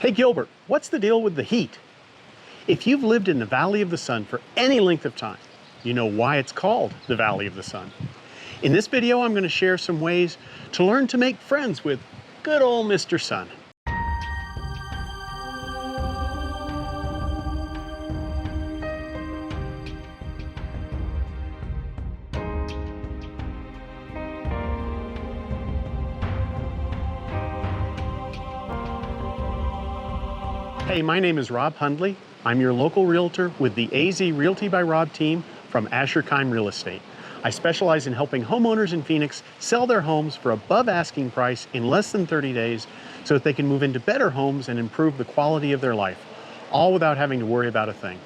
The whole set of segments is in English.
Hey Gilbert, what's the deal with the heat? If you've lived in the Valley of the Sun for any length of time, you know why it's called the Valley of the Sun. In this video, I'm going to share some ways to learn to make friends with good old Mr. Sun. Hey, my name is Rob Hundley. I'm your local realtor with the AZ Realty by Rob team from Chaim Real Estate. I specialize in helping homeowners in Phoenix sell their homes for above asking price in less than 30 days so that they can move into better homes and improve the quality of their life, all without having to worry about a thing.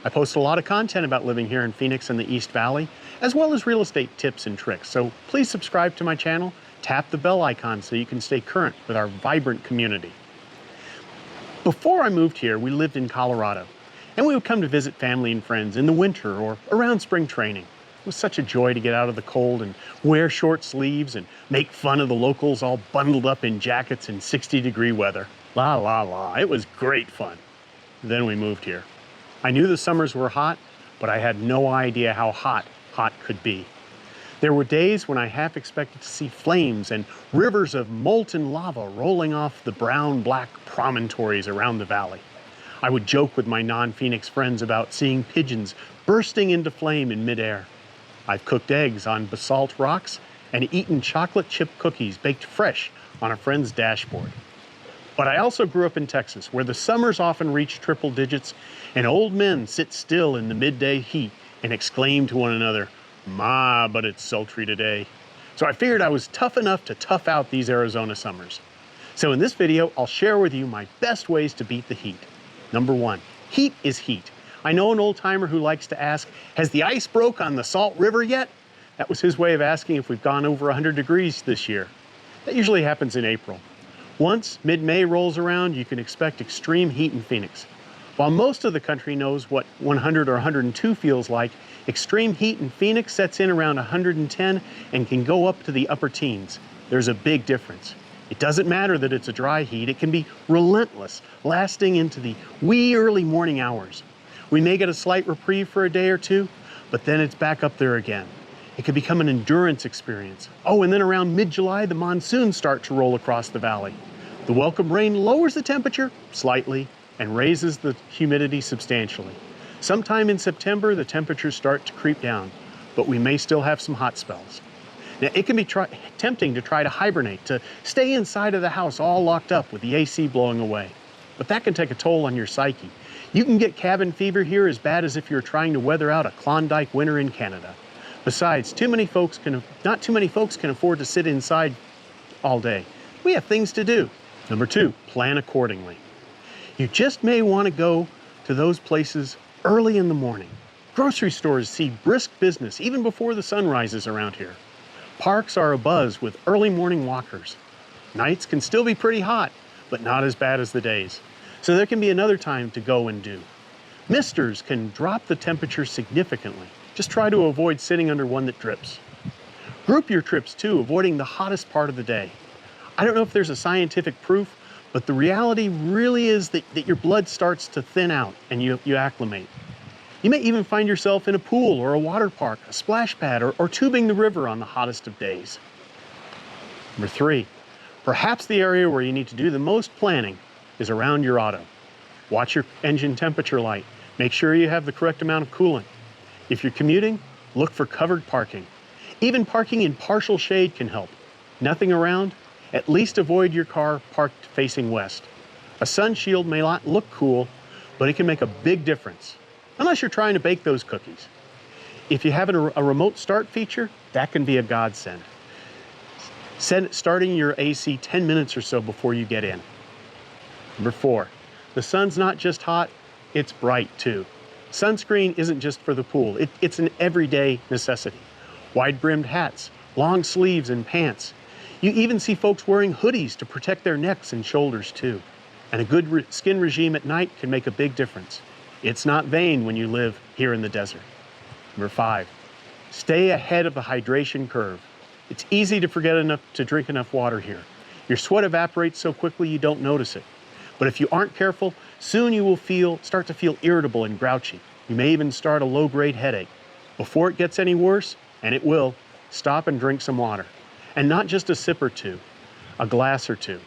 I post a lot of content about living here in Phoenix and the East Valley, as well as real estate tips and tricks. So please subscribe to my channel, tap the bell icon so you can stay current with our vibrant community. Before I moved here, we lived in Colorado, and we would come to visit family and friends in the winter or around spring training. It was such a joy to get out of the cold and wear short sleeves and make fun of the locals all bundled up in jackets in 60-degree weather. La la la, it was great fun. Then we moved here. I knew the summers were hot, but I had no idea how hot could be. There were days when I half expected to see flames and rivers of molten lava rolling off the brown-black promontories around the valley. I would joke with my non-Phoenix friends about seeing pigeons bursting into flame in midair. I've cooked eggs on basalt rocks and eaten chocolate chip cookies baked fresh on a friend's dashboard. But I also grew up in Texas, where the summers often reach triple digits and old men sit still in the midday heat and exclaim to one another, "Ma, but it's sultry today." So I figured I was tough enough to tough out these Arizona summers. So in this video, I'll share with you my best ways to beat the heat. Number one, heat is heat. I know an old timer who likes to ask, has the ice broke on the Salt River yet? That was his way of asking if we've gone over 100 degrees this year. That usually happens in April. Once mid-May rolls around, you can expect extreme heat in Phoenix. While most of the country knows what 100 or 102 feels like, extreme heat in Phoenix sets in around 110 and can go up to the upper teens. There's a big difference. It doesn't matter that it's a dry heat. It can be relentless, lasting into the wee early morning hours. We may get a slight reprieve for a day or two, but then it's back up there again. It can become an endurance experience. Oh, and then around mid-July, the monsoons start to roll across the valley. The welcome rain lowers the temperature slightly and raises the humidity substantially. Sometime in September, the temperatures start to creep down, but we may still have some hot spells. Now, it can be tempting to try to hibernate, to stay inside of the house all locked up with the AC blowing away. But that can take a toll on your psyche. You can get cabin fever here as bad as if you're trying to weather out a Klondike winter in Canada. Besides, not too many folks can afford to sit inside all day. We have things to do. Number two, plan accordingly. You just may want to go to those places early in the morning. Grocery stores see brisk business even before the sun rises around here. Parks are abuzz with early morning walkers. Nights can still be pretty hot, but not as bad as the days. So there can be another time to go and do. Misters can drop the temperature significantly. Just try to avoid sitting under one that drips. Group your trips too, avoiding the hottest part of the day. I don't know if there's a scientific proof, but the reality really is that your blood starts to thin out and you acclimate. You may even find yourself in a pool or a water park, a splash pad, or tubing the river on the hottest of days. Number three, perhaps the area where you need to do the most planning is around your auto. Watch your engine temperature light. Make sure you have the correct amount of coolant. If you're commuting, look for covered parking. Even parking in partial shade can help. Nothing around? At least avoid your car parked facing west. A sun shield may not look cool, but it can make a big difference, unless you're trying to bake those cookies. If you have a remote start feature, that can be a godsend. Starting your AC 10 minutes or so before you get in. Number four, the sun's not just hot, it's bright too. Sunscreen isn't just for the pool, it's an everyday necessity. Wide-brimmed hats, long sleeves and pants. You even see folks wearing hoodies to protect their necks and shoulders too. And a good skin regime at night can make a big difference. It's not vain when you live here in the desert. Number five, stay ahead of the hydration curve. It's easy to forget to drink enough water here. Your sweat evaporates so quickly you don't notice it. But if you aren't careful, soon you will start to feel irritable and grouchy. You may even start a low-grade headache. Before it gets any worse, and it will, stop and drink some water. And not just a sip or two, a glass or two.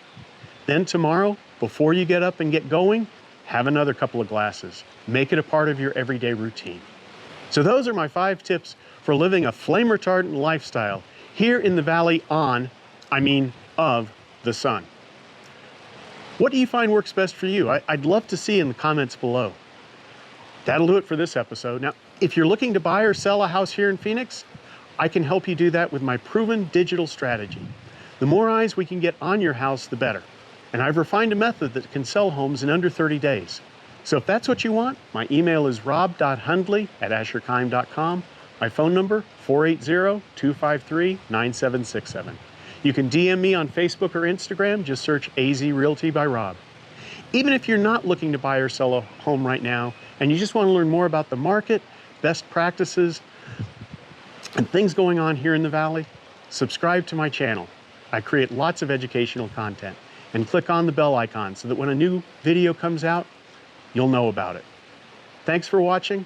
Then tomorrow, before you get up and get going, have another couple of glasses. Make it a part of your everyday routine. So those are my 5 tips for living a flame-retardant lifestyle here in the valley of the sun. What do you find works best for you? I'd love to see in the comments below. That'll do it for this episode. Now, if you're looking to buy or sell a house here in Phoenix, I can help you do that with my proven digital strategy. The more eyes we can get on your house, the better. And I've refined a method that can sell homes in under 30 days. So if that's what you want, my email is rob.hundley@asherchaim.com. My phone number, 480-253-9767. You can DM me on Facebook or Instagram, just search AZ Realty by Rob. Even if you're not looking to buy or sell a home right now, and you just want to learn more about the market, best practices, and things going on here in the Valley, subscribe to my channel. I create lots of educational content. And click on the bell icon so that when a new video comes out, you'll know about it. Thanks for watching.